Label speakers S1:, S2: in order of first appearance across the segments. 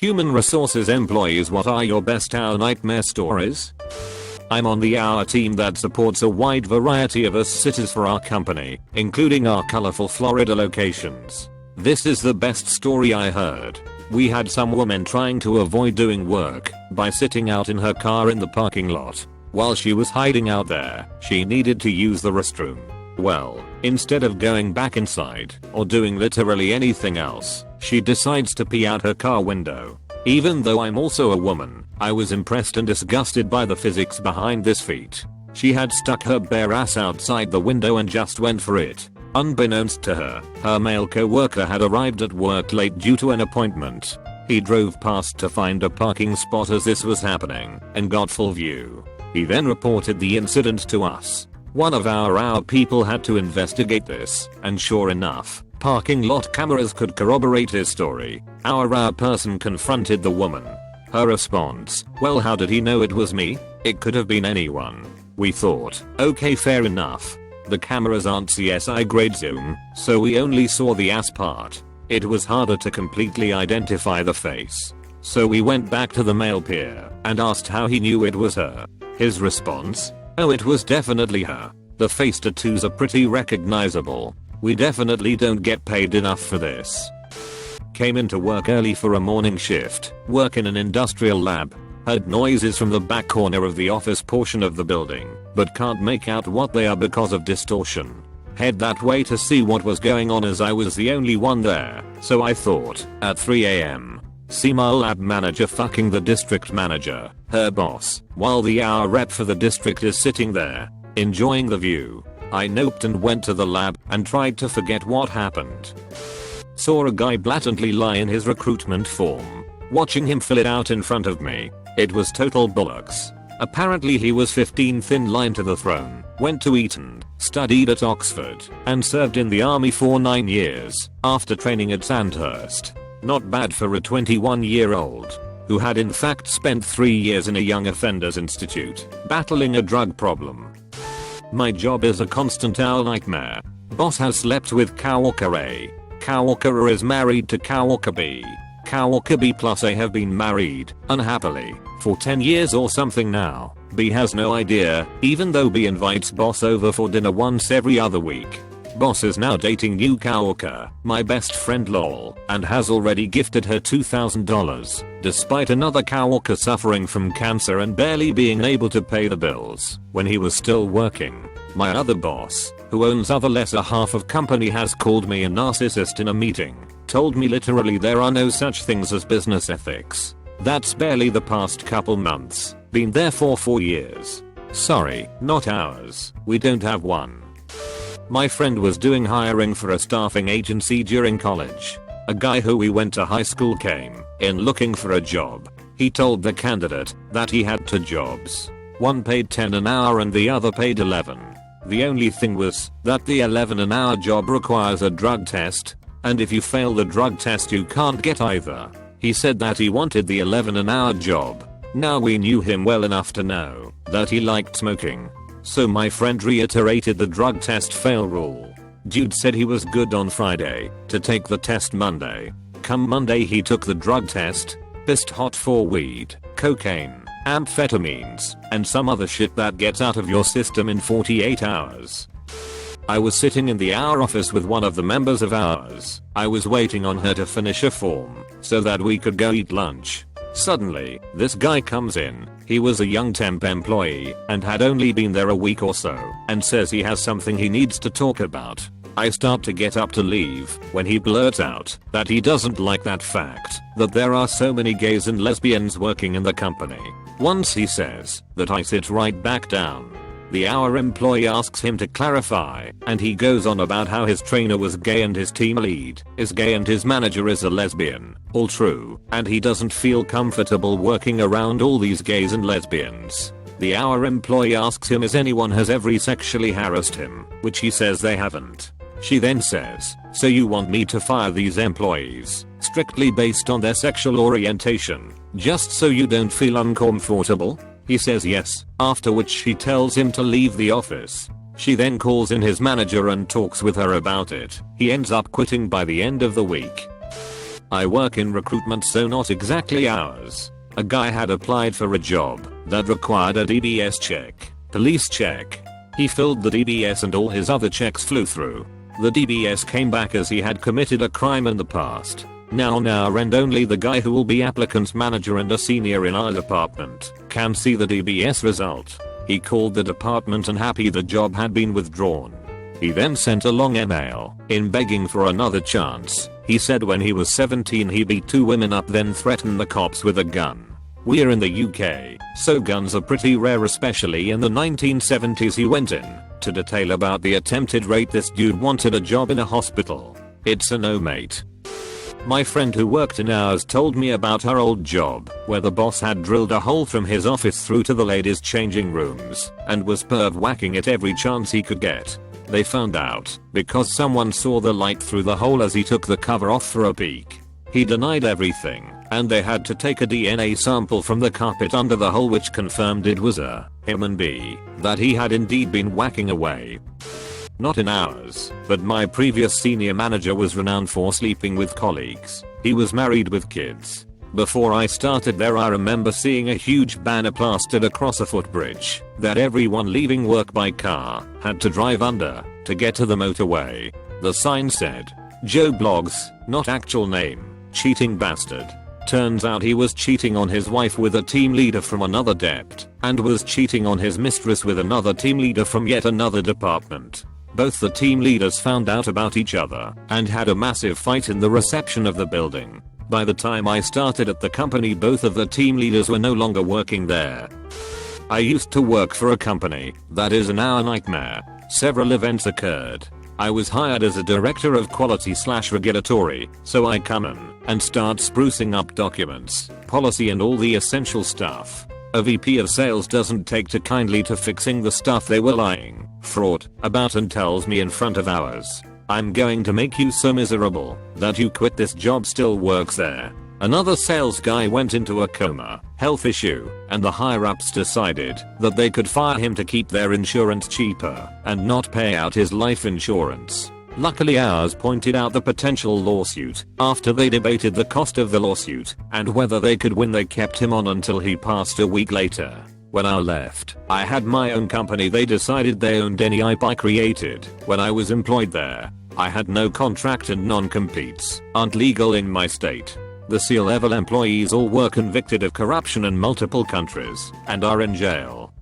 S1: Human resources employees, what are your best hour nightmare stories? I'm on the hour team that supports a wide variety of us cities for our company, including our colorful Florida locations. This is the best story I heard. We had some woman trying to avoid doing work by sitting out in her car in the parking lot. While she was hiding out there, she needed to use the restroom. Well, instead of going back inside or doing literally anything else, she decides to pee out her car window. Even though I'm also a woman, I was impressed and disgusted by the physics behind this feat. She had stuck her bare ass outside the window and just went for it. Unbeknownst to her, her male co-worker had arrived at work late due to an appointment. He drove past to find a parking spot as this was happening and got full view. He then reported the incident to us. One of our people had to investigate this, and sure enough, parking lot cameras could corroborate his story. Our person confronted the woman. Her response, well, how did he know it was me? It could have been anyone. We thought, okay, fair enough. The cameras aren't CSI grade zoom, so we only saw the ass part. It was harder to completely identify the face. So we went back to the male peer and asked how he knew it was her. His response? Oh, it was definitely her. The face tattoos are pretty recognizable. We definitely don't get paid enough for this. Came into work early for a morning shift, work in an industrial lab. Heard noises from the back corner of the office portion of the building, but can't make out what they are because of distortion. Head that way to see what was going on as I was the only one there, so I thought, at 3 AM. See my lab manager fucking the district manager, her boss, while the hour rep for the district is sitting there, enjoying the view. I noped and went to the lab and tried to forget what happened. Saw a guy blatantly lie in his recruitment form. Watching him fill it out in front of me, it was total bollocks. Apparently he was 15th in line to the throne, went to Eton, studied at Oxford, and served in the army for 9 years after training at Sandhurst. Not bad for a 21-year-old who had in fact spent 3 years in a young offenders institute battling a drug problem. My job is a constant owl nightmare. Boss has slept with coworker A. Coworker A is married to coworker B. Coworker B plus A have been married, unhappily, for 10 years or something now. B has no idea, even though B invites boss over for dinner once every other week. Boss is now dating new coworker, my best friend lol, and has already gifted her $2,000, despite another coworker suffering from cancer and barely being able to pay the bills when he was still working. My other boss, who owns other lesser half of company, has called me a narcissist in a meeting. Told me literally there are no such things as business ethics. That's barely the past couple months. Been there for 4 years. Sorry, not ours. We don't have one. My friend was doing hiring for a staffing agency during college. A guy who we went to high school came in looking for a job. He told the candidate that he had 2 jobs. One paid 10 an hour and the other paid 11. The only thing was that the 11 an hour job requires a drug test, and if you fail the drug test you can't get either. He said that he wanted the 11 an hour job. Now we knew him well enough to know that he liked smoking. So my friend reiterated the drug test fail rule. Dude said he was good on Friday to take the test Monday. Come Monday he took the drug test, pissed hot for weed, cocaine, amphetamines, and some other shit that gets out of your system in 48 hours. I was sitting in the hour office with one of the members of ours. I was waiting on her to finish a form so that we could go eat lunch. Suddenly, this guy comes in. He was a young temp employee and had only been there a week or so, and says he has something he needs to talk about. I start to get up to leave when he blurts out that he doesn't like that fact that there are so many gays and lesbians working in the company. Once he says that, I sit right back down. The hour employee asks him to clarify, and he goes on about how his trainer was gay and his team lead is gay and his manager is a lesbian. All true, and he doesn't feel comfortable working around all these gays and lesbians. The hour employee asks him if anyone has ever sexually harassed him, which he says they haven't. She then says, so you want me to fire these employees, strictly based on their sexual orientation, just so you don't feel uncomfortable? He says yes, after which she tells him to leave the office. She then calls in his manager and talks with her about it. He ends up quitting by the end of the week. I work in recruitment, so not exactly hours. A guy had applied for a job that required a DBS check, police check. He filled the DBS and all his other checks flew through. The DBS came back as he had committed a crime in the past. Now and only the guy who will be applicant's manager and a senior in our department can see the DBS result. He called the department and happy the job had been withdrawn. He then sent a long email in begging for another chance. He said when he was 17 he beat 2 women up, then threatened the cops with a gun. We're in the UK, so guns are pretty rare, especially in the 1970s. He went in to detail about the attempted rape. This dude wanted a job in a hospital. It's a no, mate. My friend who worked in ours told me about her old job where the boss had drilled a hole from his office through to the ladies' changing rooms and was perv whacking it every chance he could get. They found out because someone saw the light through the hole as he took the cover off for a peek. He denied everything, and they had to take a DNA sample from the carpet under the hole which confirmed it was him, and B, that he had indeed been whacking away. Not in ours, but my previous senior manager was renowned for sleeping with colleagues. He was married with kids. Before I started there, I remember seeing a huge banner plastered across a footbridge that everyone leaving work by car had to drive under to get to the motorway. The sign said, "Joe Blogs, not actual name, cheating bastard." Turns out he was cheating on his wife with a team leader from another dept, and was cheating on his mistress with another team leader from yet another department. Both the team leaders found out about each other and had a massive fight in the reception of the building. By the time I started at the company, both of the team leaders were no longer working there. I used to work for a company that is an hour nightmare. Several events occurred. I was hired as a director of quality/regulatory, so I come in and start sprucing up documents, policy and all the essential stuff. A VP of sales doesn't take too kindly to fixing the stuff they were lying, fraud, about and tells me in front of ours, "I'm going to make you so miserable that you quit this job." Still works there. Another sales guy went into a coma, health issue, and the higher ups decided that they could fire him to keep their insurance cheaper and not pay out his life insurance. Luckily ours pointed out the potential lawsuit. After they debated the cost of the lawsuit and whether they could win, they kept him on until he passed a week later. When I left, I had my own company. They decided they owned any IP I created when I was employed there. I had no contract and non-competes aren't legal in my state. The C-level employees all were convicted of corruption in multiple countries and are in jail.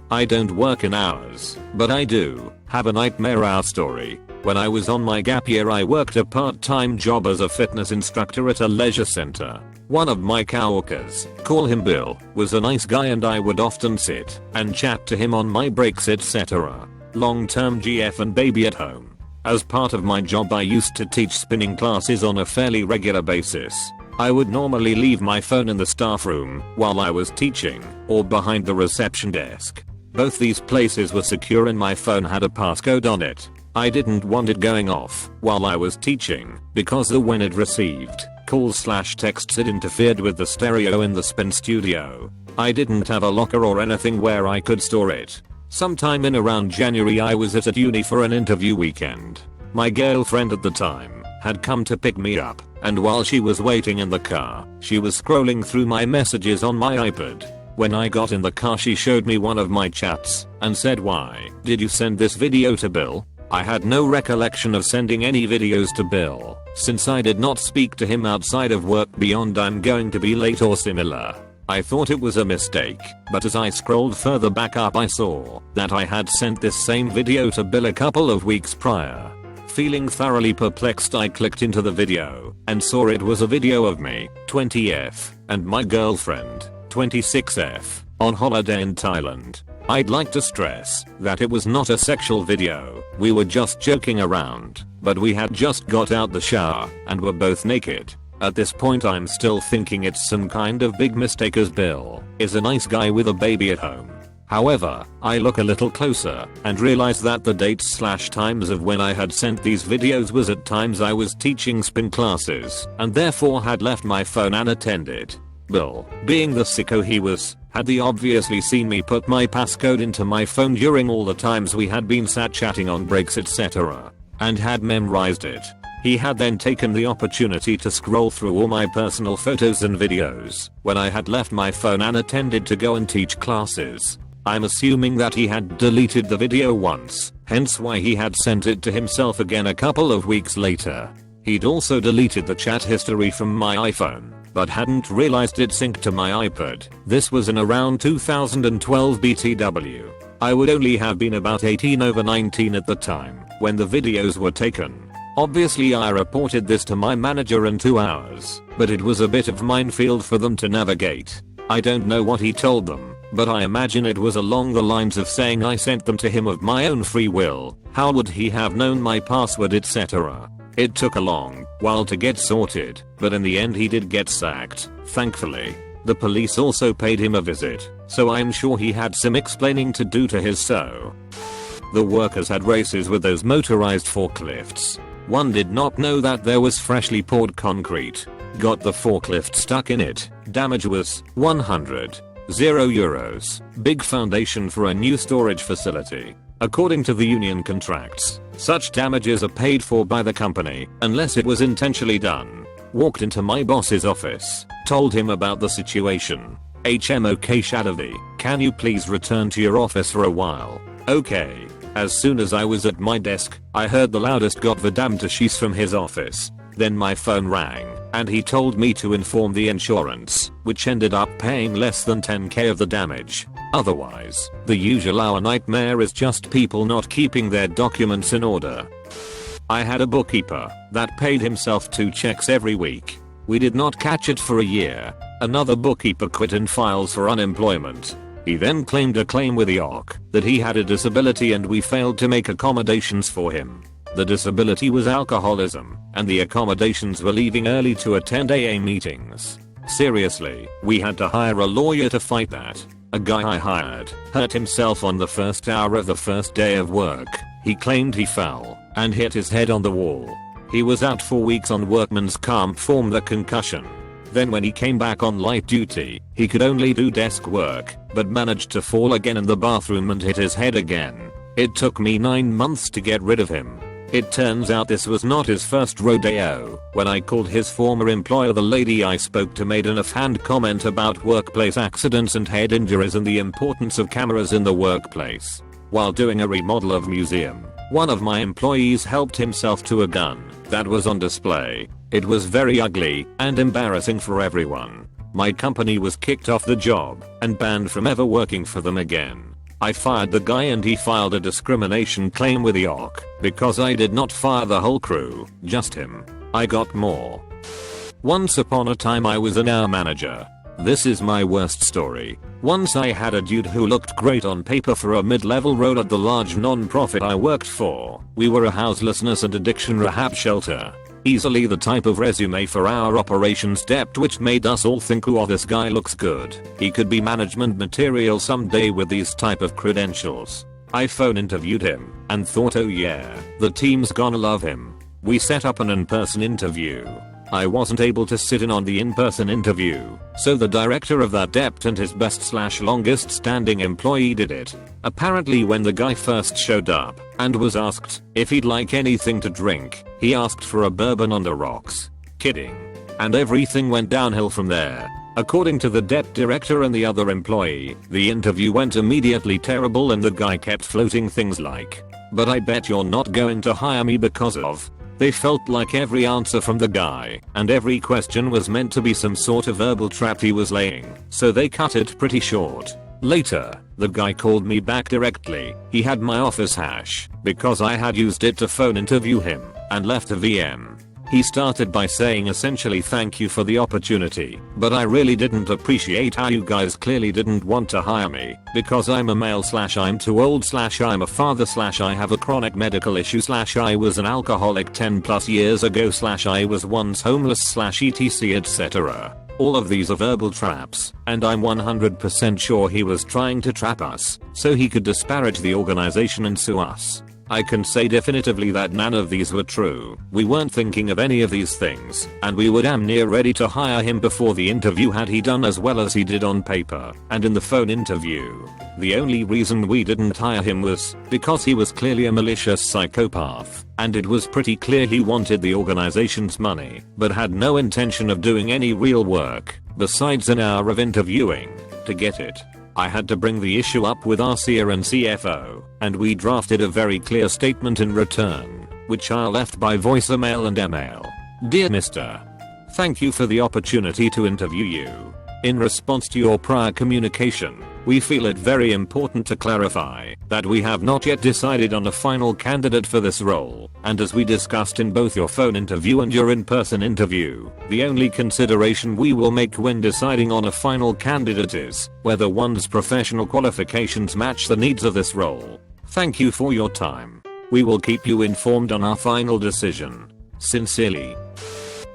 S1: I don't work in hours, but I do have a nightmare hour story. When I was on my gap year, I worked a part-time job as a fitness instructor at a leisure center. One of my coworkers, call him Bill, was a nice guy and I would often sit and chat to him on my breaks, etc. Long-term GF and baby at home. As part of my job, I used to teach spinning classes on a fairly regular basis. I would normally leave my phone in the staff room while I was teaching or behind the reception desk. Both these places were secure and my phone had a passcode on it. I didn't want it going off while I was teaching because when it received calls/texts it interfered with the stereo in the spin studio. I didn't have a locker or anything where I could store it. Sometime in around January, I was at uni for an interview weekend. My girlfriend at the time had come to pick me up, and while she was waiting in the car, she was scrolling through my messages on my iPad. When I got in the car, she showed me one of my chats and said, "Why did you send this video to Bill?" I had no recollection of sending any videos to Bill, since I did not speak to him outside of work beyond "I'm going to be late" or similar. I thought it was a mistake, but as I scrolled further back up, I saw that I had sent this same video to Bill a couple of weeks prior. Feeling thoroughly perplexed, I clicked into the video and saw it was a video of me, 20F, and my girlfriend, 26F, on holiday in Thailand. I'd like to stress that it was not a sexual video. We were just joking around, but we had just got out the shower and were both naked. At this point, I'm still thinking it's some kind of big mistake, as Bill is a nice guy with a baby at home. However, I look a little closer and realize that the dates/times of when I had sent these videos was at times I was teaching spin classes and therefore had left my phone unattended. Bill, being the sicko he was, had obviously seen me put my passcode into my phone during all the times we had been sat chatting on breaks, etc., and had memorized it. He had then taken the opportunity to scroll through all my personal photos and videos when I had left my phone and attended to go and teach classes. I'm assuming that he had deleted the video once, hence why he had sent it to himself again a couple of weeks later. He'd also deleted the chat history from my iPhone, but hadn't realized it synced to my iPad. This was in around 2012 BTW. I would only have been about 18 over 19 at the time when the videos were taken. Obviously I reported this to my manager in 2 hours, but it was a bit of minefield for them to navigate. I don't know what he told them, but I imagine it was along the lines of saying I sent them to him of my own free will. How would he have known my password, etc.? It took a long while to get sorted, but in the end he did get sacked, thankfully. The police also paid him a visit, so I'm sure he had some explaining to do to his so. The workers had races with those motorized forklifts. One did not know that there was freshly poured concrete. Got the forklift stuck in it. Damage was 100. €0. Big foundation for a new storage facility. According to the union contracts, such damages are paid for by the company unless it was intentionally done. Walked into my boss's office, told him about the situation. HMOK Shadowly, can you please return to your office for a while? Okay. As soon as I was at my desk, I heard the loudest goddamn from his office. Then my phone rang, and he told me to inform the insurance, which ended up paying less than 10k of the damage. Otherwise, the usual our nightmare is just people not keeping their documents in order. I had a bookkeeper that paid himself 2 checks every week. We did not catch it for a year. Another bookkeeper quit and files for unemployment. He then claimed a claim with the OC that he had a disability and we failed to make accommodations for him. The disability was alcoholism, and the accommodations were leaving early to attend AA meetings. Seriously, we had to hire a lawyer to fight that. A guy I hired hurt himself on the first hour of the first day of work. He claimed he fell and hit his head on the wall. He was out for weeks on workman's comp from the concussion. Then when he came back on light duty, he could only do desk work, but managed to fall again in the bathroom and hit his head again. It took me 9 months to get rid of him. It turns out this was not his first rodeo. When I called his former employer, the lady I spoke to made an offhand comment about workplace accidents and head injuries and the importance of cameras in the workplace. While doing a remodel of museum, one of my employees helped himself to a gun that was on display. It was very ugly and embarrassing for everyone. My company was kicked off the job and banned from ever working for them again. I fired the guy and he filed a discrimination claim with the OC because I did not fire the whole crew, just him. I got more. Once upon a time I was an hour manager. This is my worst story. Once I had a dude who looked great on paper for a mid-level role at the large non-profit I worked for. We were a houselessness and addiction rehab shelter. Easily the type of resume for our operations depth, which made us all think, oh, this guy looks good. He could be management material someday with these type of credentials. I phone interviewed him and thought, oh yeah, the team's gonna love him. We set up an in-person interview. I wasn't able to sit in on the in-person interview, so the director of that depth and his best/longest standing employee did it. Apparently when the guy first showed up and was asked if he'd like anything to drink, he asked for a bourbon on the rocks. Kidding. And everything went downhill from there. According to the depth director and the other employee, the interview went immediately terrible and the guy kept floating things like, "But I bet you're not going to hire me because of." They felt like every answer from the guy and every question was meant to be some sort of verbal trap he was laying, so they cut it pretty short. Later, the guy called me back directly. He had my office hash because I had used it to phone interview him and left a VM. He started by saying essentially, "Thank you for the opportunity, but I really didn't appreciate how you guys clearly didn't want to hire me because I'm a male / I'm too old / I'm a father / I have a chronic medical issue / I was an alcoholic 10+ years ago / I was once homeless / etc, etc." All of these are verbal traps, and I'm 100% sure he was trying to trap us so he could disparage the organization and sue us. I can say definitively that none of these were true. We weren't thinking of any of these things, and we were damn near ready to hire him before the interview had he done as well as he did on paper and in the phone interview. The only reason we didn't hire him was because he was clearly a malicious psychopath, and it was pretty clear he wanted the organization's money, but had no intention of doing any real work besides an hour of interviewing to get it. I had to bring the issue up with our CA and CFO, and we drafted a very clear statement in return, which I left by voicemail and email. Dear Mr. Thank you for the opportunity to interview you. In response to your prior communication, we feel it very important to clarify that we have not yet decided on a final candidate for this role, and as we discussed in both your phone interview and your in-person interview, the only consideration we will make when deciding on a final candidate is whether one's professional qualifications match the needs of this role. Thank you for your time. We will keep you informed on our final decision. Sincerely.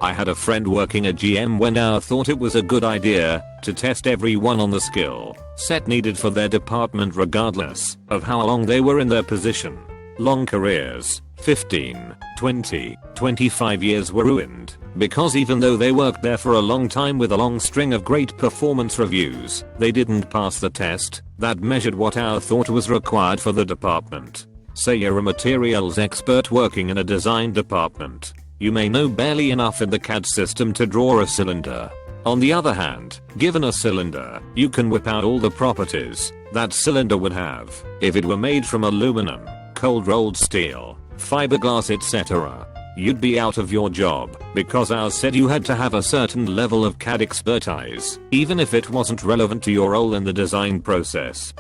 S1: I had a friend working at GM when I thought it was a good idea to test everyone on the skill set needed for their department regardless of how long they were in their position. Long careers, 15, 20, 25 years were ruined because even though they worked there for a long time with a long string of great performance reviews, they didn't pass the test that measured what I thought was required for the department. Say you're a materials expert working in a design department. You may know barely enough in the CAD system to draw a cylinder. On the other hand, given a cylinder, you can whip out all the properties that cylinder would have if it were made from aluminum, cold rolled steel, fiberglass, etc. You'd be out of your job because ours said you had to have a certain level of CAD expertise, even if it wasn't relevant to your role in the design process.